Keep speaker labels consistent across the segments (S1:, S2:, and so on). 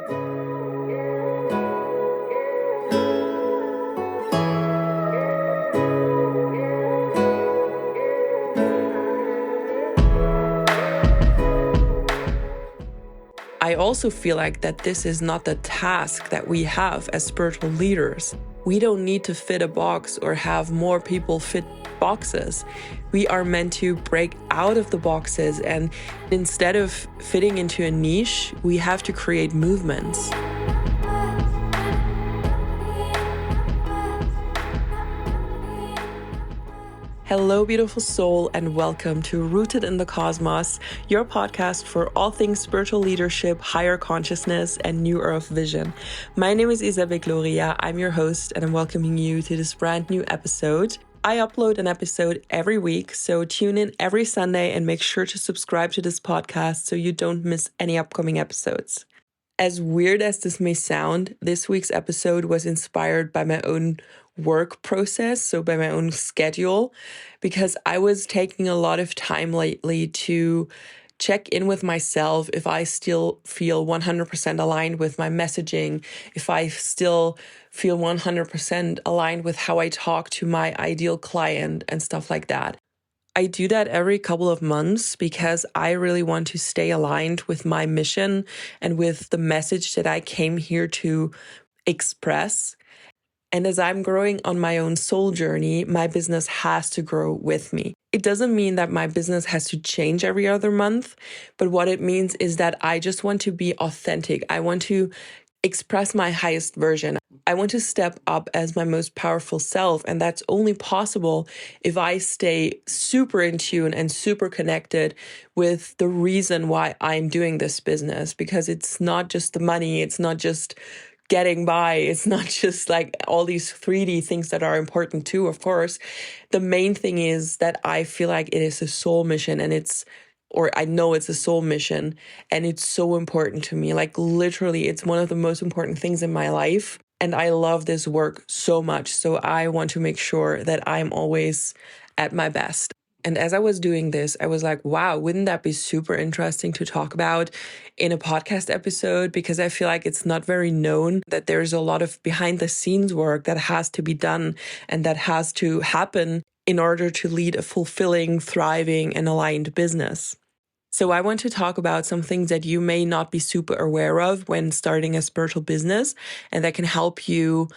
S1: I also feel like that this is not the task that we have as spiritual leaders. We don't need to fit a box or have more people fit boxes. We are meant to break out of the boxes, and instead of fitting into a niche, we have to create movements. Hello, beautiful soul, and welcome to Rooted in the Cosmos, your podcast for all things spiritual leadership, higher consciousness, and New Earth vision. My name is Isabel Gloria. I'm your host, and I'm welcoming you to this brand new episode. I upload an episode every week, so tune in every Sunday and make sure to subscribe to this podcast so you don't miss any upcoming episodes. As weird as this may sound, this week's episode was inspired by my own work process, so by my own schedule, because I was taking a lot of time lately to check in with myself if I still feel 100% aligned with my messaging, if I still feel 100% aligned with how I talk to my ideal client and stuff like that. I do that every couple of months because I really want to stay aligned with my mission and with the message that I came here to express. And as I'm growing on my own soul journey, my business has to grow with me. It doesn't mean that my business has to change every other month, but what it means is that I just want to be authentic. I want to express my highest version. I want to step up as my most powerful self, and that's only possible if I stay super in tune and super connected with the reason why I'm doing this business, because it's not just the money, it's not just getting by, it's not just like all these 3D things that are important too, of course. The main thing is that I feel like it is a soul mission, and I know it's a soul mission, and it's so important to me. Like literally, it's one of the most important things in my life. And I love this work so much. So I want to make sure that I'm always at my best. And as I was doing this, I was like, wow, wouldn't that be super interesting to talk about in a podcast episode? Because I feel like it's not very known that there's a lot of behind the scenes work that has to be done and that has to happen in order to lead a fulfilling, thriving, and aligned business. So I want to talk about some things that you may not be super aware of when starting a spiritual business, and that can help you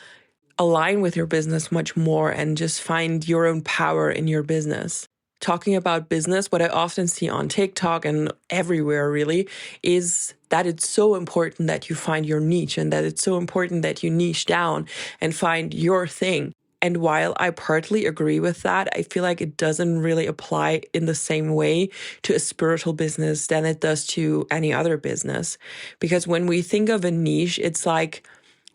S1: align with your business much more and just find your own power in your business. Talking about business, what I often see on TikTok and everywhere really is that it's so important that you find your niche, and that it's so important that you niche down and find your thing. And while I partly agree with that, I feel like it doesn't really apply in the same way to a spiritual business than it does to any other business. Because when we think of a niche, it's like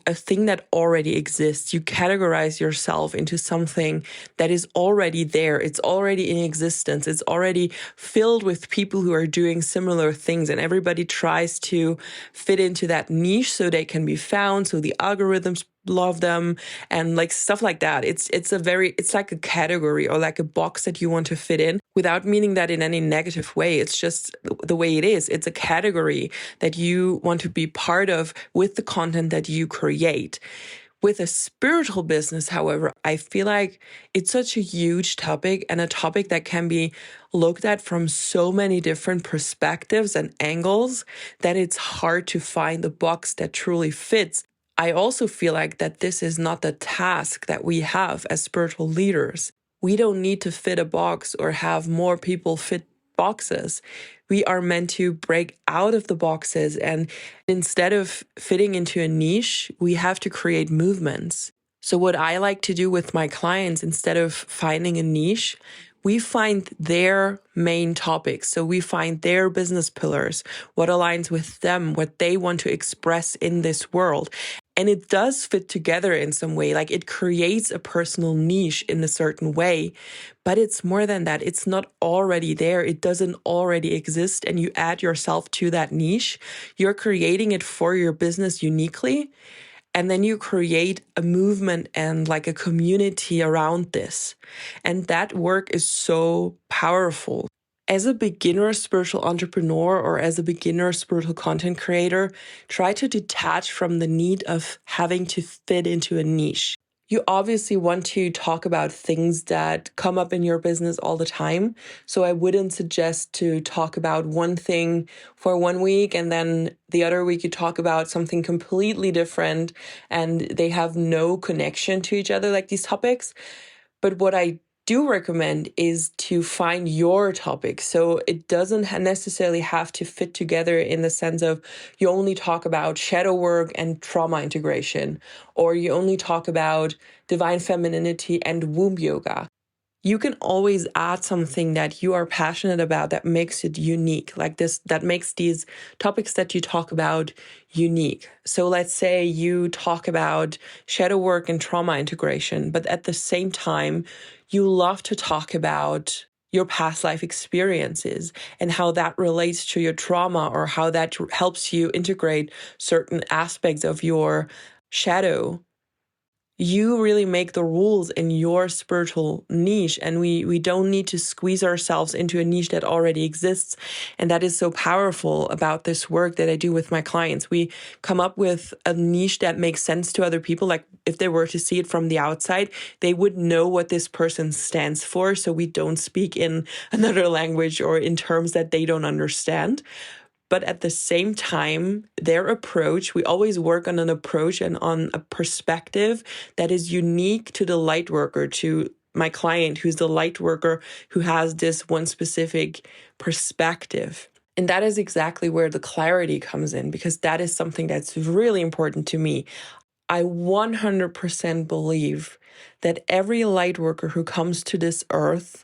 S1: a thing that already exists. You categorize yourself into something that is already there. It's already in existence. It's already filled with people who are doing similar things, and everybody tries to fit into that niche so they can be found, so the algorithms love them and like stuff like that. It's like a category or like a box that you want to fit in, without meaning that in any negative way. It's just the way it is. It's a category that you want to be part of with the content that you create. With a spiritual business, however, I feel like it's such a huge topic, and a topic that can be looked at from so many different perspectives and angles that it's hard to find the box that truly fits. I also feel like that this is not the task that we have as spiritual leaders. We don't need to fit a box or have more people fit boxes. We are meant to break out of the boxes, and instead of fitting into a niche, we have to create movements. So what I like to do with my clients, instead of finding a niche, we find their main topics. So we find their business pillars, what aligns with them, what they want to express in this world. And it does fit together in some way, like it creates a personal niche in a certain way, but it's more than that. It's not already there. It doesn't already exist, and you add yourself to that niche. You're creating it for your business uniquely, and then you create a movement and like a community around this. And that work is so powerful. As a beginner spiritual entrepreneur or as a beginner spiritual content creator, try to detach from the need of having to fit into a niche. You obviously want to talk about things that come up in your business all the time. So I wouldn't suggest to talk about one thing for 1 week and then the other week you talk about something completely different and they have no connection to each other, like these topics. But what I do recommend is to find your topic. So it doesn't necessarily have to fit together in the sense of you only talk about shadow work and trauma integration, or you only talk about divine femininity and womb yoga. You can always add something that you are passionate about that makes it unique, like this, that makes these topics that you talk about unique. So let's say you talk about shadow work and trauma integration, but at the same time, you love to talk about your past life experiences and how that relates to your trauma or how that helps you integrate certain aspects of your shadow. You really make the rules in your spiritual niche, and we don't need to squeeze ourselves into a niche that already exists. And that is so powerful about this work that I do with my clients. We come up with a niche that makes sense to other people. Like if they were to see it from the outside, they would know what this person stands for. So we don't speak in another language or in terms that they don't understand. But at the same time, their approach, we always work on an approach and on a perspective that is unique to the light worker, to my client who's the light worker who has this one specific perspective. And that is exactly where the clarity comes in, because that is something that's really important to me. I 100% believe that every light worker who comes to this earth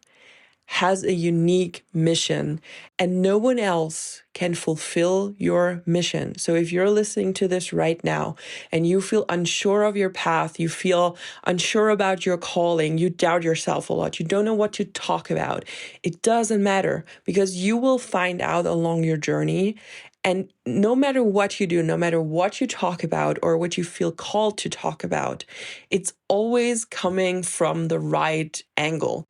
S1: has a unique mission, and no one else can fulfill your mission. So if you're listening to this right now and you feel unsure of your path, you feel unsure about your calling, you doubt yourself a lot, you don't know what to talk about, it doesn't matter, because you will find out along your journey. And no matter what you do, no matter what you talk about or what you feel called to talk about, it's always coming from the right angle.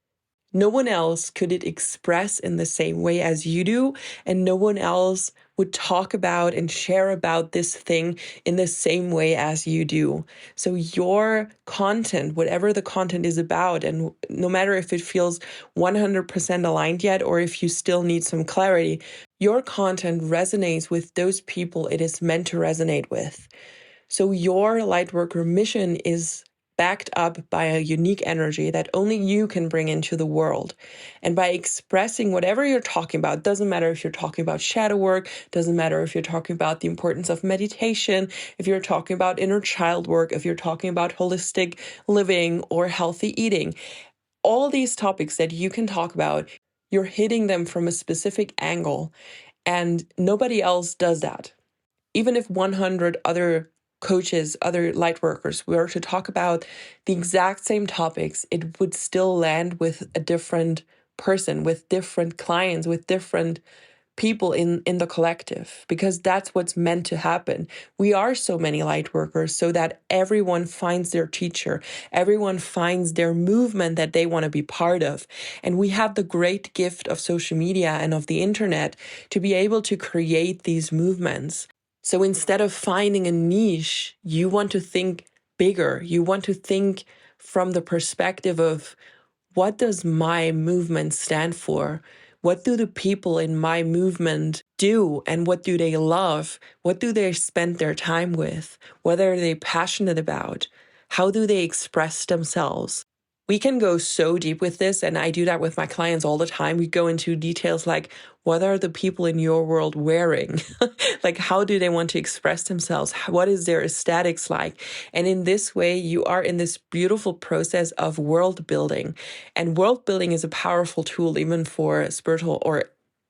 S1: No one else could it express in the same way as you do, and no one else would talk about and share about this thing in the same way as you do. So your content, whatever the content is about, and no matter if it feels 100% aligned yet or if you still need some clarity, your content resonates with those people it is meant to resonate with. So your lightworker mission is backed up by a unique energy that only you can bring into the world. And by expressing whatever you're talking about, doesn't matter if you're talking about shadow work, doesn't matter if you're talking about the importance of meditation, if you're talking about inner child work, if you're talking about holistic living or healthy eating, all these topics that you can talk about, you're hitting them from a specific angle, and nobody else does that. Even if 100 other coaches, other light workers were to talk about the exact same topics, it would still land with a different person, with different clients, with different people in the collective, because that's what's meant to happen. We are so many light workers so that everyone finds their teacher, everyone finds their movement that they want to be part of. And we have the great gift of social media and of the internet to be able to create these movements. So instead of finding a niche, you want to think bigger. You want to think from the perspective of, what does my movement stand for? What do the people in my movement do, and what do they love? What do they spend their time with? What are they passionate about? How do they express themselves? We can go so deep with this, and I do that with my clients all the time. We go into details like, what are the people in your world wearing? Like, how do they want to express themselves? What is their aesthetics like? And in this way, you are in this beautiful process of world building. And world building is a powerful tool even for spiritual, or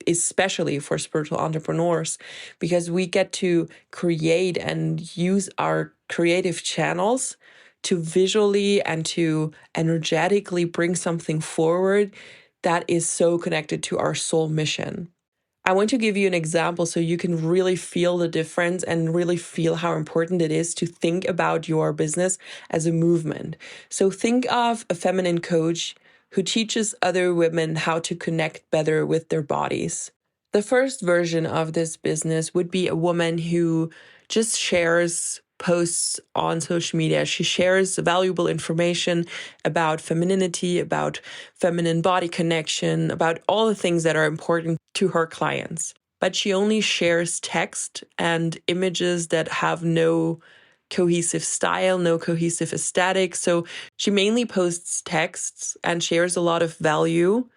S1: especially for spiritual entrepreneurs, because we get to create and use our creative channels to visually and to energetically bring something forward that is so connected to our soul mission. I want to give you an example so you can really feel the difference and really feel how important it is to think about your business as a movement. So think of a feminine coach who teaches other women how to connect better with their bodies. The first version of this business would be a woman who just shares posts on social media. She shares valuable information about femininity, about feminine body connection, about all the things that are important to her clients. But she only shares text and images that have no cohesive style, no cohesive aesthetic. So she mainly posts texts and shares a lot of value,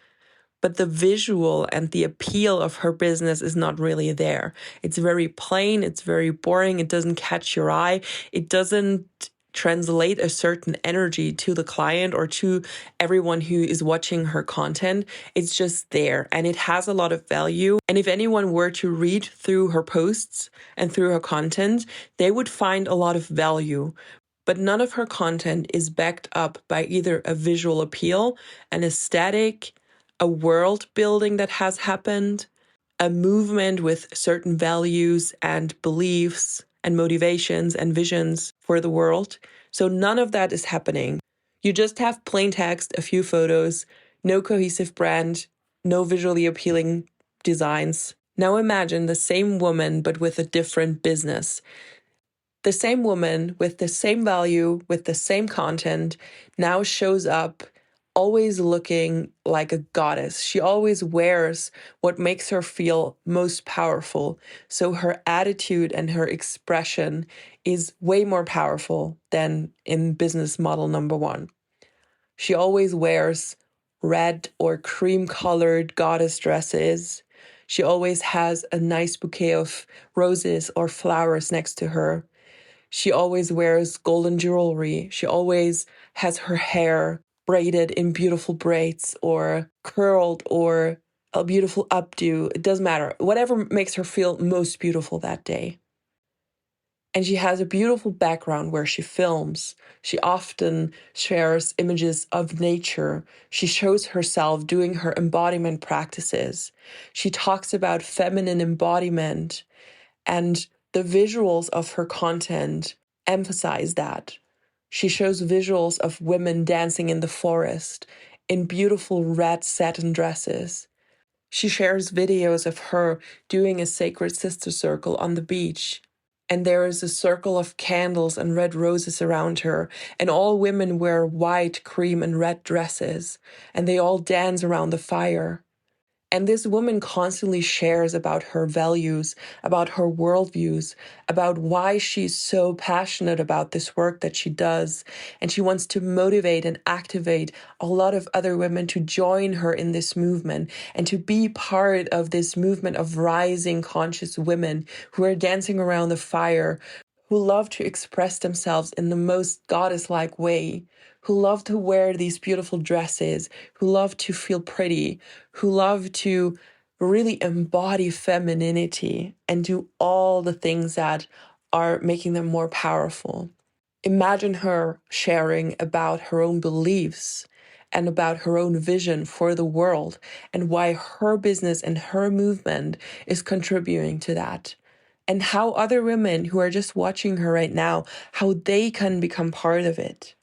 S1: but the visual and the appeal of her business is not really there. It's very plain, it's very boring, it doesn't catch your eye, it doesn't translate a certain energy to the client or to everyone who is watching her content. It's just there and it has a lot of value. And if anyone were to read through her posts and through her content, they would find a lot of value. But none of her content is backed up by either a visual appeal, an aesthetic, a world building that has happened, a movement with certain values and beliefs and motivations and visions for the world. So none of that is happening. You just have plain text, a few photos, no cohesive brand, no visually appealing designs. Now imagine the same woman, but with a different business. The same woman with the same value, with the same content, now shows up always looking like a goddess. She always wears what makes her feel most powerful. So her attitude and her expression is way more powerful than in business model number one. She always wears red or cream colored goddess dresses. She always has a nice bouquet of roses or flowers next to her. She always wears golden jewelry. She always has her hair braided in beautiful braids or curled or a beautiful updo. It doesn't matter. Whatever makes her feel most beautiful that day. And she has a beautiful background where she films. She often shares images of nature. She shows herself doing her embodiment practices. She talks about feminine embodiment, and the visuals of her content emphasize that. She shows visuals of women dancing in the forest in beautiful red satin dresses. She shares videos of her doing a sacred sister circle on the beach. And there is a circle of candles and red roses around her, and all women wear white, cream, and red dresses, and they all dance around the fire. And this woman constantly shares about her values, about her worldviews, about why she's so passionate about this work that she does. And she wants to motivate and activate a lot of other women to join her in this movement and to be part of this movement of rising conscious women who are dancing around the fire, who love to express themselves in the most goddess-like way, who love to wear these beautiful dresses, who love to feel pretty, who love to really embody femininity and do all the things that are making them more powerful. Imagine her sharing about her own beliefs and about her own vision for the world and why her business and her movement is contributing to that. And how other women who are just watching her right now, how they can become part of it.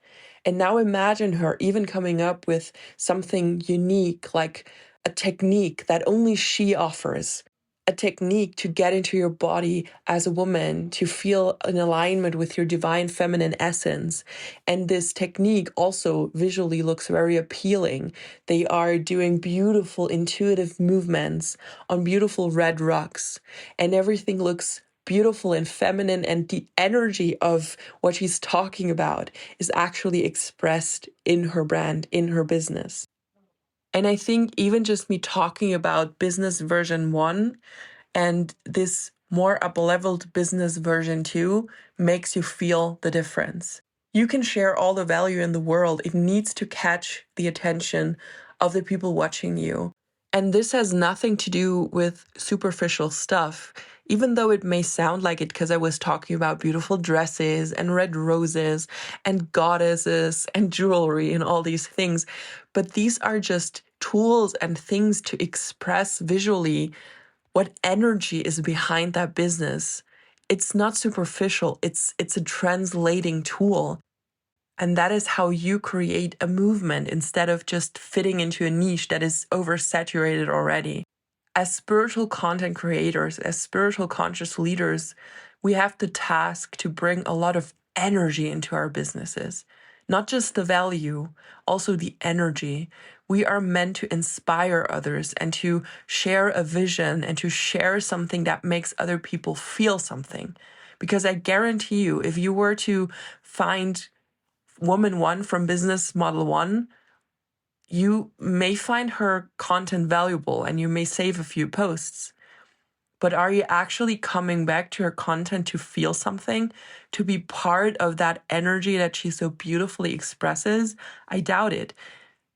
S1: And now imagine her even coming up with something unique, like a technique that only she offers, a technique to get into your body as a woman, to feel in alignment with your divine feminine essence. And this technique also visually looks very appealing. They are doing beautiful intuitive movements on beautiful red rugs, and everything looks beautiful and feminine, and the energy of what she's talking about is actually expressed in her brand, in her business. And I think even just me talking about business version 1 and this more up-leveled business version 2 makes you feel the difference. You can share all the value in the world. It needs to catch the attention of the people watching you. And this has nothing to do with superficial stuff, even though it may sound like it because I was talking about beautiful dresses and red roses and goddesses and jewelry and all these things. But these are just tools and things to express visually what energy is behind that business. It's not superficial. It's a translating tool. And that is how you create a movement instead of just fitting into a niche that is oversaturated already. As spiritual content creators, as spiritual conscious leaders, we have the task to bring a lot of energy into our businesses. Not just the value, also the energy. We are meant to inspire others and to share a vision and to share something that makes other people feel something. Because I guarantee you, if you were to find woman one from business model one, you may find her content valuable and you may save a few posts. But are you actually coming back to her content to feel something, to be part of that energy that she so beautifully expresses? I doubt it.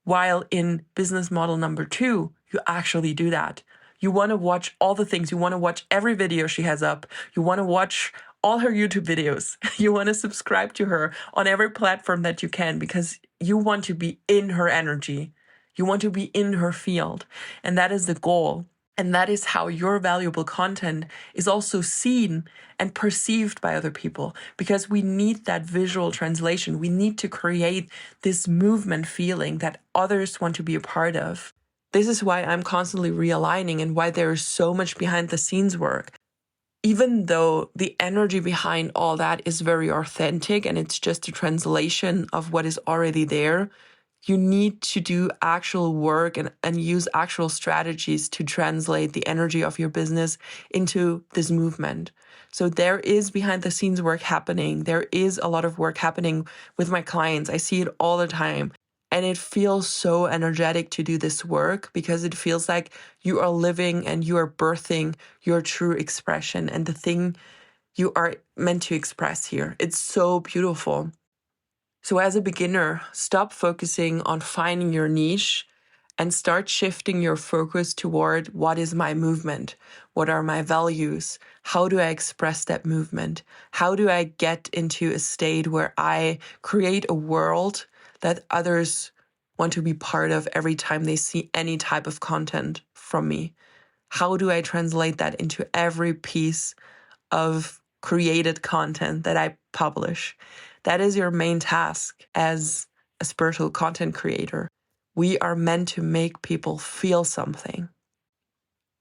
S1: While in business model number 2, you actually do that. You want to watch all the things. You want to watch every video she has up. You want to watch all her YouTube videos. You want to subscribe to her on every platform that you can because you want to be in her energy. You want to be in her field. And that is the goal. And that is how your valuable content is also seen and perceived by other people, because we need that visual translation. We need to create this movement feeling that others want to be a part of. This is why I'm constantly realigning and why there is so much behind the scenes work. Even though the energy behind all that is very authentic and it's just a translation of what is already there, you need to do actual work and use actual strategies to translate the energy of your business into this movement. So there is behind the scenes work happening. There is a lot of work happening with my clients. I see it all the time. And it feels so energetic to do this work because it feels like you are living and you are birthing your true expression and the thing you are meant to express here. It's so beautiful. So as a beginner, stop focusing on finding your niche and start shifting your focus toward what is my movement? What are my values? How do I express that movement? How do I get into a state where I create a world that others want to be part of every time they see any type of content from me? How do I translate that into every piece of created content that I publish? That is your main task as a spiritual content creator. We are meant to make people feel something.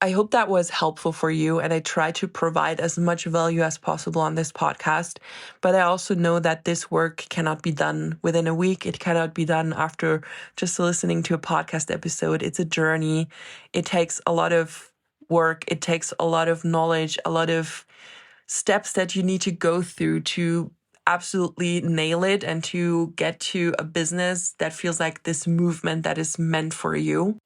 S1: I hope that was helpful for you, and I try to provide as much value as possible on this podcast. But I also know that this work cannot be done within a week. It cannot be done after just listening to a podcast episode. It's a journey. It takes a lot of work. It takes a lot of knowledge, a lot of steps that you need to go through to absolutely nail it and to get to a business that feels like this movement that is meant for you.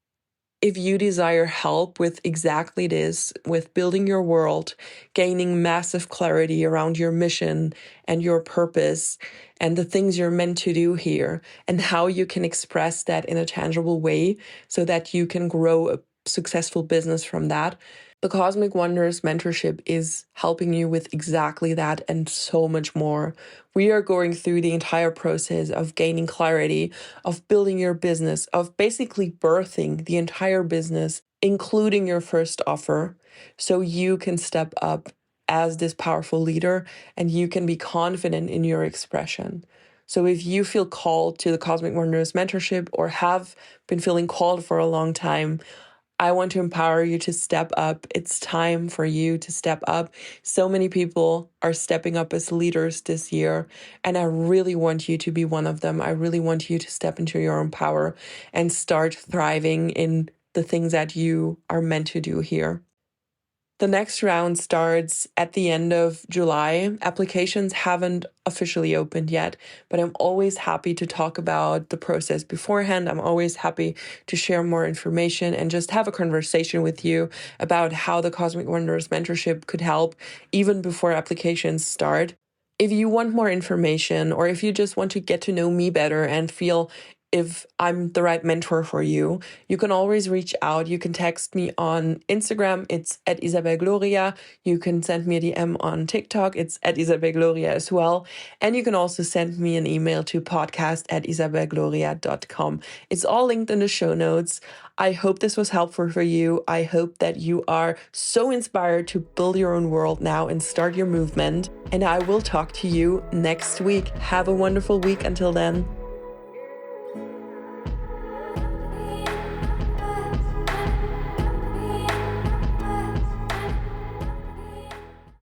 S1: If you desire help with exactly this, with building your world, gaining massive clarity around your mission and your purpose and the things you're meant to do here and how you can express that in a tangible way so that you can grow a successful business from that, the Cosmic Wonders mentorship is helping you with exactly that and so much more. We are going through the entire process of gaining clarity, of building your business, of basically birthing the entire business, including your first offer, so you can step up as this powerful leader and you can be confident in your expression. So if you feel called to the Cosmic Wonders mentorship or have been feeling called for a long time, I want to empower you to step up. It's time for you to step up. So many people are stepping up as leaders this year, and I really want you to be one of them. I really want you to step into your own power and start thriving in the things that you are meant to do here. The next round starts at the end of July. Applications haven't officially opened yet, but I'm always happy to talk about the process beforehand. I'm always happy to share more information and just have a conversation with you about how the Cosmic Wonders mentorship could help even before applications start. If you want more information or if you just want to get to know me better and feel if I'm the right mentor for you, you can always reach out. You can text me on Instagram. It's at Isabel Gloria. You can send me a DM on TikTok. It's at Isabel Gloria as well. And you can also send me an email to podcast@isabelgloria.com. It's all linked in the show notes. I hope this was helpful for you. I hope that you are so inspired to build your own world now and start your movement. And I will talk to you next week. Have a wonderful week until then.